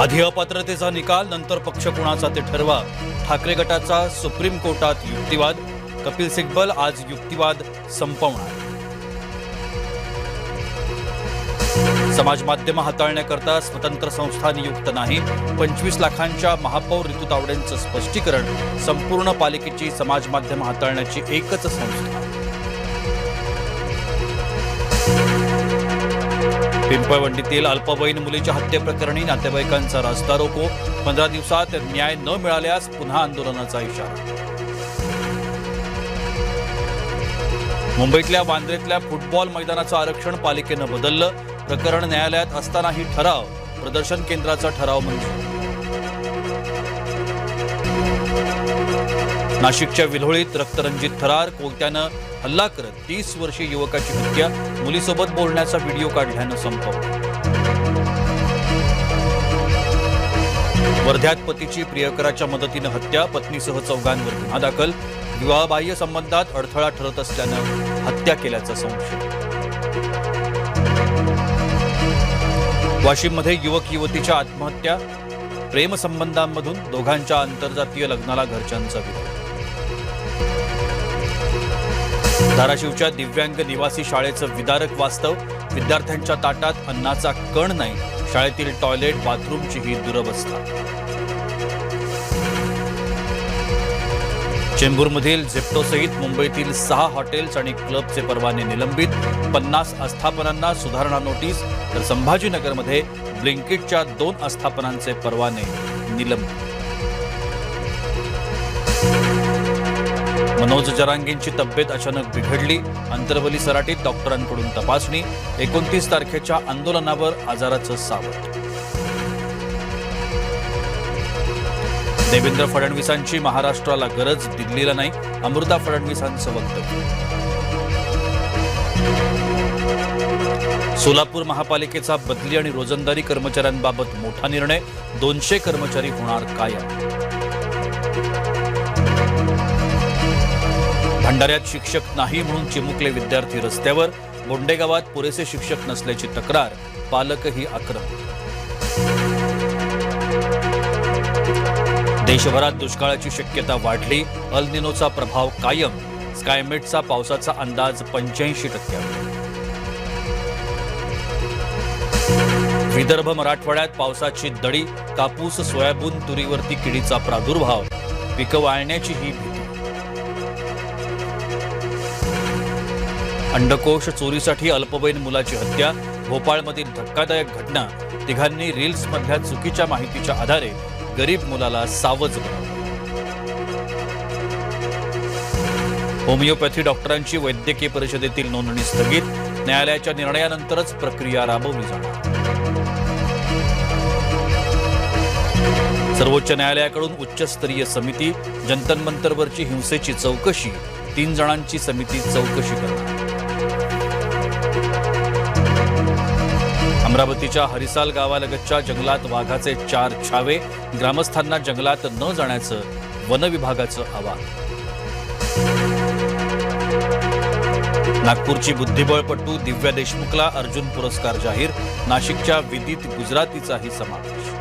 आधी अपात्रतेचा निकाल, नंतर पक्ष कुणाचा ते ठरवा. ठाकरे गटाचा सुप्रीम कोर्टात युक्तिवाद. कपिल सिब्बल आज युक्तिवाद संपवणार. समाज माध्यम हाताळण्याकरता स्वतंत्र संस्था नियुक्त नाही. 25 लाखांच्या महापौर ऋतू तावडेंचं स्पष्टीकरण. संपूर्ण पालिकेची समाज माध्यम हाताळण्याची एकच संस्था. पिंपळवंडीतील अल्पवयीन मुलीच्या हत्येप्रकरणी नातेवाईकांचा रास्ता रोको. 15 दिवसात न्याय न मिळाल्यास पुन्हा आंदोलनाचा इशारा. मुंबईतल्या वांद्रेतल्या फुटबॉल मैदानाचं आरक्षण पालिकेनं बदललं. प्रकरण न्यायालयात असतानाही ठराव. प्रदर्शन केंद्राचा ठराव मंजूर. नाशिकच्या विल्होळीत रक्तरंजित थरार. कोयत्यानं हल्ला करत 30 वर्षीय युवकाची हत्या. मुलीसोबत बोलण्याचा व्हिडिओ काढल्यानं संपवला. वर्ध्यात पतीची प्रियकराच्या मदतीनं हत्या. पत्नीसह 4 गुन्हा दाखल. विवाहबाह्य संबंधात अडथळा ठरत असल्यानं हत्या केल्याचा संशय. वाशिममध्ये युवक युवतीच्या आत्महत्या. प्रेमसंबंधांमधून दोघांच्या आंतरजातीय लग्नाला घरच्यांचा विरोध. धाराशिवच्या दिव्यांग निवासी शाळेचं विदारक वास्तव. विद्यार्थ्यांच्या ताटात अन्नाचा कण नाही. शाळेतील टॉयलेट बाथरूमची ही दुरवस्था. चेंबूरमधील झेप्टोसहित मुंबईतील 6 हॉटेल्स आणि क्लबचे परवाने निलंबित. 50 आस्थापनांना सुधारणा नोटीस. तर संभाजीनगरमध्ये ब्लिंकिटच्या 2 आस्थापनांचे परवाने निलंबित. मनोज जरांगेंची तब्येत अचानक बिघडली. अंतरवली सराटीत डॉक्टरांकडून तपासणी. 29 तारखेच्या आंदोलनावर आजाराचं सावट. देवेंद्र फडणवीसांची महाराष्ट्राला गरज, दिल्लीला नाही. अमृता फडणवीसांचं वक्तव्य. सोलापूर महापालिकेचा बदली आणि रोजंदारी कर्मचाऱ्यांबाबत मोठा निर्णय. 200 कर्मचारी होणार कायम. भंडाऱ्यात शिक्षक नाही म्हणून चिमुकले विद्यार्थी रस्त्यावर. बोंडेगावात पुरेसे शिक्षक नसल्याची तक्रार. पालकही आक्रमक. देशभरात दुष्काळाची शक्यता वाढली. अल निनोचा प्रभाव कायम. स्कायमेटचा पावसाचा अंदाज 85%. विदर्भ मराठवाड्यात पावसाची दडी. कापूस सोयाबीन तुरीवरती किडीचा प्रादुर्भाव. पिकं वाळण्याची ही भीती. अंडकोश चोरीसाठी अल्पवयीन मुलाची हत्या. भोपाळमधील धक्कादायक घटना. तिघांनी रील्समधल्या चुकीच्या माहितीच्या आधारे गरीब मुलाला सावज बनवलं. होमिओपॅथी डॉक्टरांची वैद्यकीय परिषदेतील नोंदणी स्थगित. न्यायालयाच्या निर्णयानंतरच प्रक्रिया राबवली जाणार. सर्वोच्च न्यायालयाकडून उच्चस्तरीय समिती. जंतर मंतरवरची हिंसेची चौकशी. 3 जणांची समिती चौकशी करणार. अमरावतीच्या हरिसाल गावालगतच्या जंगलात वाघाचे 4 छावे. ग्रामस्थांना जंगलात न जाण्याचं वन विभागाचं आवाहन. नागपूरची बुद्धिबळपटू दिव्या देशमुखला अर्जुन पुरस्कार जाहीर. नाशिकच्या विदित गुजरातीचाही समावेश.